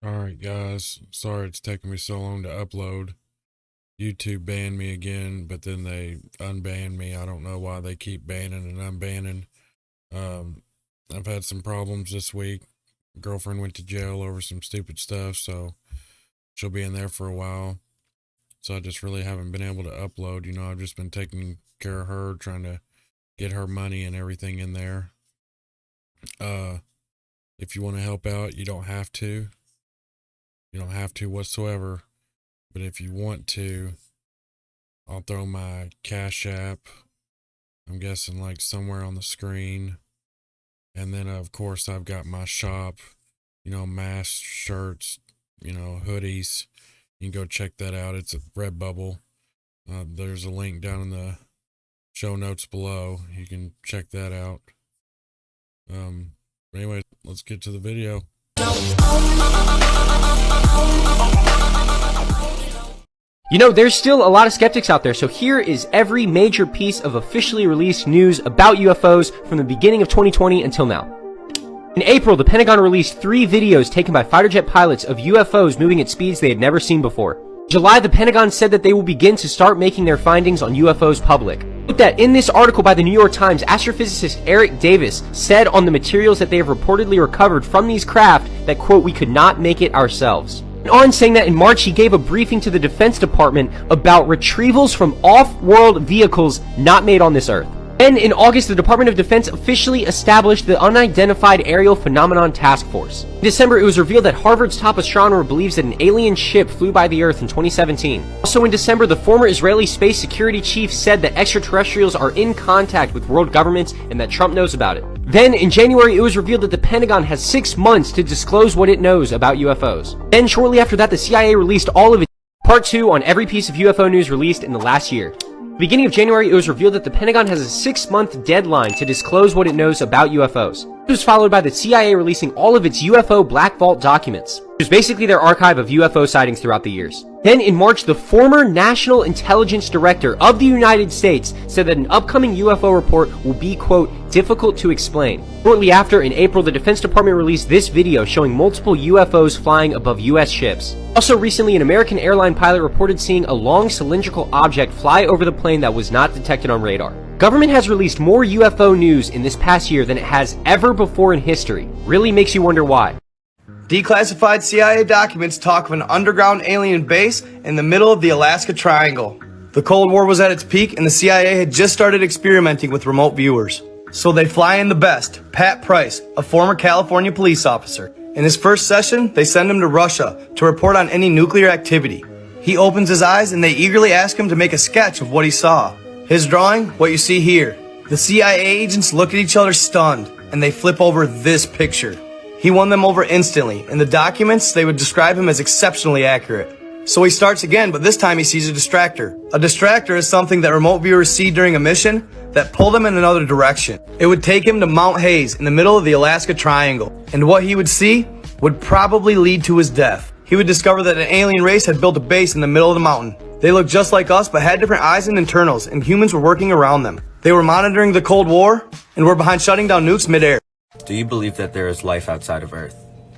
Alright guys, sorry it's taking me so long to upload. YouTube banned me again, but then they unbanned me. I don't know why they keep banning and unbanning. I've had some problems this week. Girlfriend went to jail over some stupid stuff, so she'll be in there for a while. So I just really haven't been able to upload. I've just been taking care of her, trying to get her money and everything in there. If you want to help out, you don't have to. You don't have to whatsoever. But if you want to, I'll throw my Cash App. I'm guessing like somewhere on the screen. And then of course I've got my shop, masks, shirts, hoodies. You can go check that out. It's a Redbubble. There's a link down in the show notes below. You can check that out. Anyway, let's get to the video. There's still a lot of skeptics out there, so here is every major piece of officially released news about UFOs from the beginning of 2020 until now. In April, the Pentagon released 3 videos taken by fighter jet pilots of UFOs moving at speeds they had never seen before. In July, the Pentagon said that they will begin to start making their findings on UFOs public. Note that in this article by the New York Times, astrophysicist Eric Davis said on the materials that they have reportedly recovered from these craft that, quote, "we could not make it ourselves." And on saying that in March, he gave a briefing to the Defense Department about retrievals from off-world vehicles not made on this Earth. Then in August, the Department of Defense officially established the Unidentified Aerial Phenomenon Task Force. In December, it was revealed that Harvard's top astronomer believes that an alien ship flew by the Earth in 2017. Also in December, the former Israeli space security chief said that extraterrestrials are in contact with world governments and that Trump knows about it. Then in January, it was revealed that the Pentagon has 6 months to disclose what it knows about UFOs. Then shortly after that, the CIA released all of its Part 2 on every piece of UFO news released in the last year. Beginning of January, it was revealed that the Pentagon has a 6-month deadline to disclose what it knows about UFOs. It was followed by the CIA releasing all of its UFO Black Vault documents, which is basically their archive of UFO sightings throughout the years. Then in March, the former National Intelligence Director of the United States said that an upcoming UFO report will be, quote, "difficult to explain." Shortly after, in April, the Defense Department released this video showing multiple UFOs flying above US ships. Also recently, an American airline pilot reported seeing a long cylindrical object fly over the plane that was not detected on radar. Government has released more UFO news in this past year than it has ever before in history. Really makes you wonder why. Declassified CIA documents talk of an underground alien base in the middle of the Alaska Triangle. The Cold War was at its peak and the CIA had just started experimenting with remote viewers. So they fly in the best, Pat Price, a former California police officer. In his first session, they send him to Russia to report on any nuclear activity. He opens his eyes and they eagerly ask him to make a sketch of what he saw. His drawing, what you see here. The CIA agents look at each other stunned and they flip over this picture. He won them over instantly. In the documents, they would describe him as exceptionally accurate. So he starts again, but this time he sees a distractor. A distractor is something that remote viewers see during a mission that pull them in another direction. It would take him to Mount Hayes in the middle of the Alaska Triangle. And what he would see would probably lead to his death. He would discover that an alien race had built a base in the middle of the mountain. They looked just like us, but had different eyes and internals, and humans were working around them. They were monitoring the Cold War, and were behind shutting down nukes midair. Do you believe that there is life outside of Earth?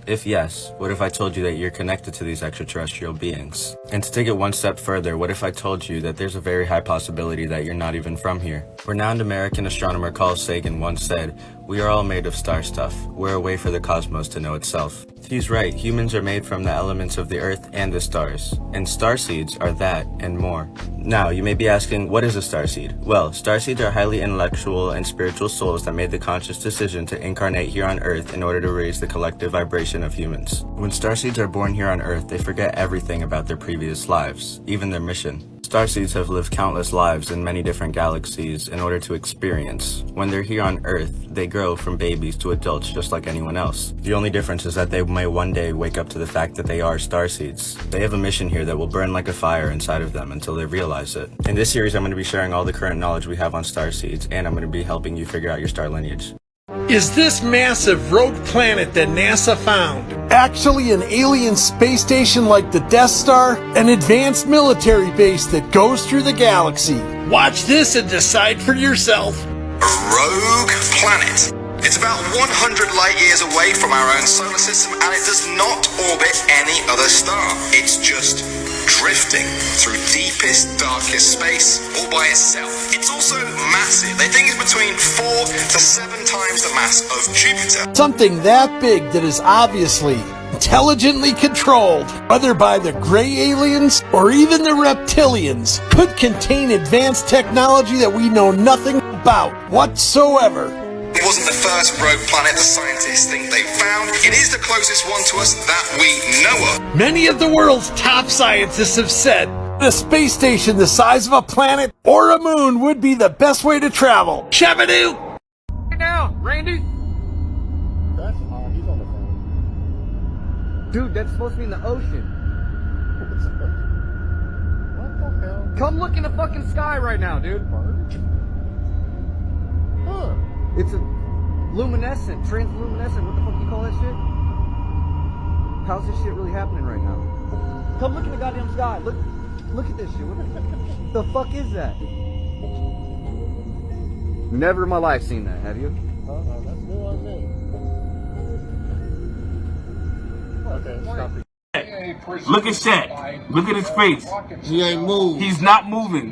If yes, what if I told you that you're connected to these extraterrestrial beings? And to take it one step further, what if I told you that there's a very high possibility that you're not even from here? Renowned American astronomer Carl Sagan once said, "We are all made of star stuff. We're a way for the cosmos to know itself." He's right, humans are made from the elements of the Earth and the stars. And starseeds are that and more. Now, you may be asking, what is a starseed? Well, starseeds are highly intellectual and spiritual souls that made the conscious decision to incarnate here on Earth in order to raise the collective vibration of humans. When starseeds are born here on Earth, they forget everything about their previous lives, even their mission. Starseeds have lived countless lives in many different galaxies in order to experience. When they're here on Earth, they grow from babies to adults just like anyone else. The only difference is that they may one day wake up to the fact that they are starseeds. They have a mission here that will burn like a fire inside of them until they realize it. In this series, I'm going to be sharing all the current knowledge we have on starseeds, and I'm going to be helping you figure out your star lineage. Is this massive rogue planet that NASA found actually an alien space station like the Death Star? An advanced military base that goes through the galaxy? Watch this and decide for yourself. Rogue planet. It's about 100 light years away from our own solar system, and it does not orbit any other star. It's just drifting through deepest, darkest space all by itself. It's also massive. They think it's between 4 to 7 times the mass of Jupiter. Something that big that is obviously intelligently controlled, whether by the gray aliens or even the reptilians, could contain advanced technology that we know nothing about whatsoever. It wasn't the first rogue planet the scientists think they found. It is the closest one to us that we know of. Many of the world's top scientists have said A space station the size of a planet or a moon would be the best way to travel. Shabadoo! Now, Randy. That's odd. He's on the phone. Dude, that's supposed to be in the ocean. What the hell? Come look in the fucking sky right now, dude. Huh. It's a luminescent, transluminescent. What the fuck you call that shit? How's this shit really happening right now? Come look in the goddamn sky. Look at this shit. What the fuck is that? Never in my life seen that. Have you? That's new on me. Okay, stop it. Look at Shaq. Look at his face. He ain't moved. He's not moving.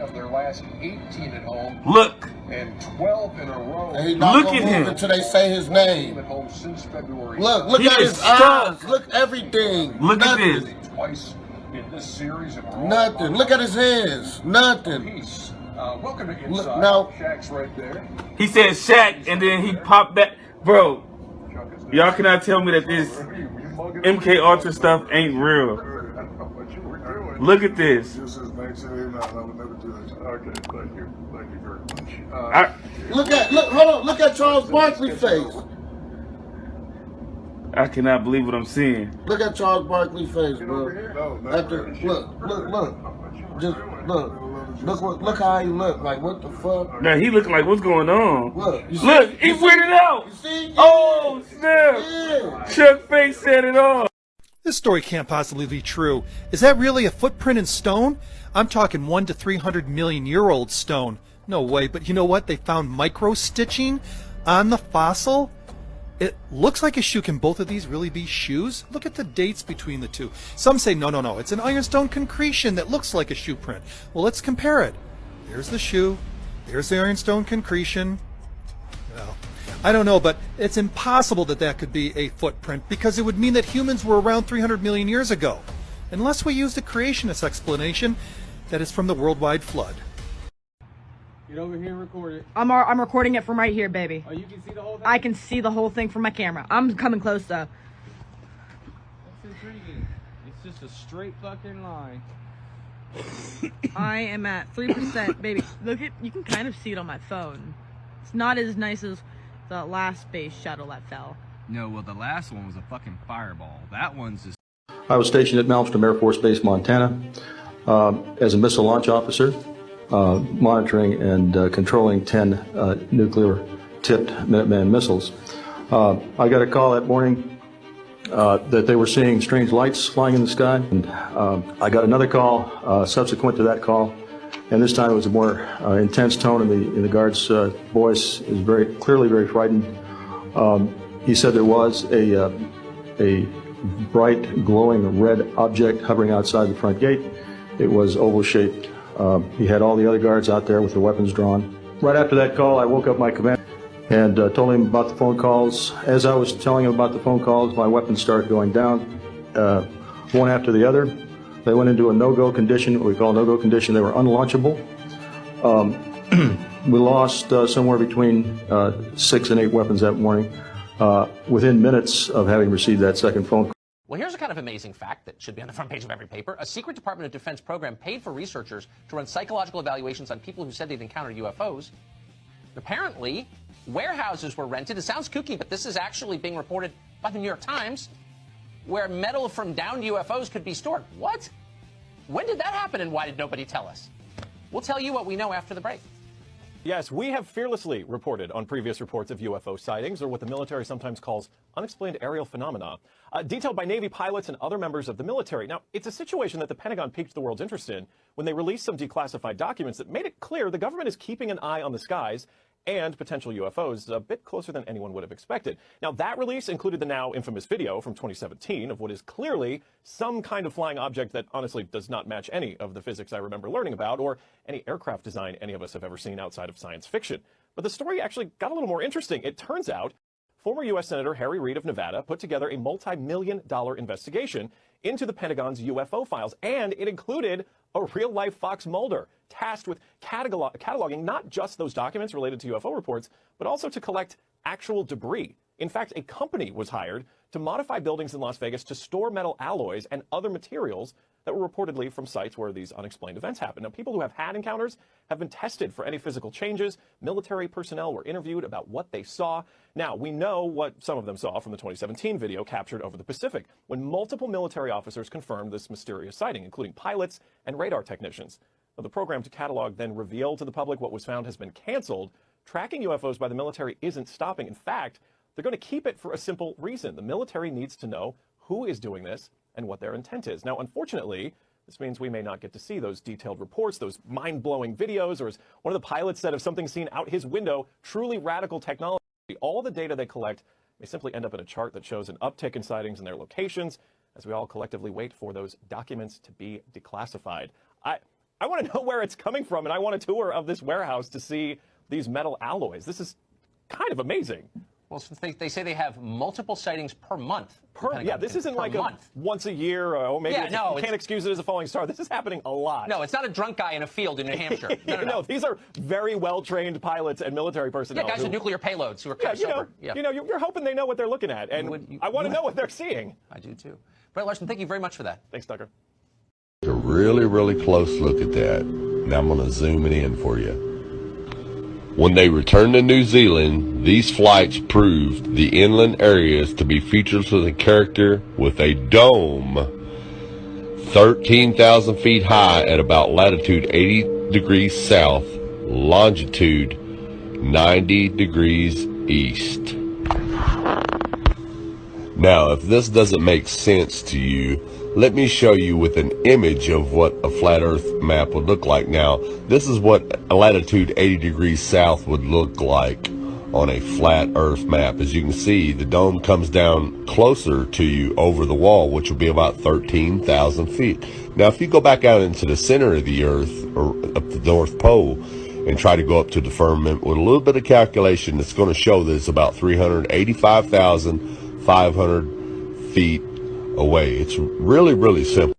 Look. And 12 in a row. And he Look at him until they say his name. Look He at is his stuck. eyes. Look everything. Look at Nothing. this. Twice in this series of Nothing. Look at his hands. Nothing. Welcome to Look, Inside. now- Shaq's right there. He said Shaq, and then he popped back. Bro, y'all cannot tell me that this MK Ultra stuff ain't real. Look at this. This is 1989. I would never do that. Okay, thank you. Thank you very much. Hold on. Look at Charles Barkley's face. I cannot believe what I'm seeing. Look at Charles Barkley's face, bro. No, Look. Just look. Look how he look. Like, what the fuck? Now he looking like, what's going on? Look. You see? Look, he weirded out. You see? Yeah. Oh, snap. Yeah. Chuck Face said it all. This story can't possibly be true. Is that really a footprint in stone? I'm talking 1 to 300 million year old stone. No way, but you know what? They found micro stitching on the fossil. It looks like a shoe. Can both of these really be shoes? Look at the dates between the two. Some say no. It's an ironstone concretion that looks like a shoe print. Well, let's compare it. There's the shoe. There's the ironstone concretion. Well, I don't know, but it's impossible that that could be a footprint because it would mean that humans were around 300 million years ago. Unless we use the creationist explanation that is from the worldwide flood. Get over here and record it. I'm recording it from right here, baby. Oh, you can see the whole thing? I can see the whole thing from my camera. I'm coming close though. That's intriguing. It's just a straight fucking line. I am at 3%, baby. Look at, you can kind of see it on my phone. It's not as nice as the last space shuttle that fell. No, well, the last one was a fucking fireball. That one's just... I was stationed at Malmstrom Air Force Base, Montana, as a missile launch officer, monitoring and controlling 10 nuclear-tipped Minuteman missiles. I got a call that morning that they were seeing strange lights flying in the sky. And I got another call subsequent to that call, and this time it was a more intense tone in the guard's voice. It was very clearly very frightened. He said there was a bright, glowing red object hovering outside the front gate. It was oval-shaped. He had all the other guards out there with their weapons drawn. Right after that call, I woke up my commander and told him about the phone calls. As I was telling him about the phone calls, my weapons started going down, one after the other. They went into a no-go condition, what we call no-go condition. They were unlaunchable. We lost somewhere between 6 and 8 weapons that morning within minutes of having received that second phone call. Well, here's a kind of amazing fact that should be on the front page of every paper. A secret Department of Defense program paid for researchers to run psychological evaluations on people who said they'd encountered UFOs. Apparently, warehouses were rented. It sounds kooky, but this is actually being reported by the New York Times, where metal from downed UFOs could be stored. What? When did that happen, and why did nobody tell us? We'll tell you what we know after the break. Yes, we have fearlessly reported on previous reports of UFO sightings, or what the military sometimes calls unexplained aerial phenomena, detailed by Navy pilots and other members of the military. Now, it's a situation that the Pentagon piqued the world's interest in when they released some declassified documents that made it clear the government is keeping an eye on the skies and potential UFOs a bit closer than anyone would have expected. Now, that release included the now infamous video from 2017 of what is clearly some kind of flying object that honestly does not match any of the physics I remember learning about or any aircraft design any of us have ever seen outside of science fiction. But the story actually got a little more interesting. It turns out former U.S. Senator Harry Reid of Nevada put together a multi-million-dollar investigation into the Pentagon's UFO files, and it included a real-life Fox Mulder tasked with cataloging not just those documents related to UFO reports, but also to collect actual debris. In fact, a company was hired to modify buildings in Las Vegas to store metal alloys and other materials that were reportedly from sites where these unexplained events happened. Now, people who have had encounters have been tested for any physical changes. Military personnel were interviewed about what they saw. Now, we know what some of them saw from the 2017 video captured over the Pacific, when multiple military officers confirmed this mysterious sighting, including pilots and radar technicians. Now, the program to catalog then revealed to the public what was found has been canceled. Tracking UFOs by the military isn't stopping. In fact, they're going to keep it for a simple reason. The military needs to know who is doing this and what their intent is. Now, unfortunately, this means we may not get to see those detailed reports, those mind-blowing videos, or as one of the pilots said of something seen out his window, truly radical technology. All the data they collect may simply end up in a chart that shows an uptick in sightings and their locations as we all collectively wait for those documents to be declassified. I want to know where it's coming from, and I want a tour of this warehouse to see these metal alloys. This is kind of amazing. Well, since they say they have multiple sightings per month. Yeah, this isn't like month. Once a year, or maybe you can't excuse it as a falling star. This is happening a lot. No, it's not a drunk guy in a field in New Hampshire. No. These are very well-trained pilots and military personnel. Yeah, guys with nuclear payloads who are kind of sober. You're hoping they know what they're looking at, and I want to know what they're seeing. I do too. Brett Larson, thank you very much for that. Thanks, Tucker. A really, really close look at that. Now I'm going to zoom it in for you. When they returned to New Zealand, these flights proved the inland areas to be features of the character with a dome 13,000 feet high at about latitude 80 degrees south, longitude 90 degrees east. Now, if this doesn't make sense to you, let me show you with an image of what a flat earth map would look like. Now, this is what latitude 80 degrees south would look like on a flat earth map. As you can see, the dome comes down closer to you over the wall, which will be about 13,000 feet. Now, if you go back out into the center of the earth, or up the North Pole, and try to go up to the firmament with a little bit of calculation, it's going to show that it's about 385,500 feet away. It's really, really simple.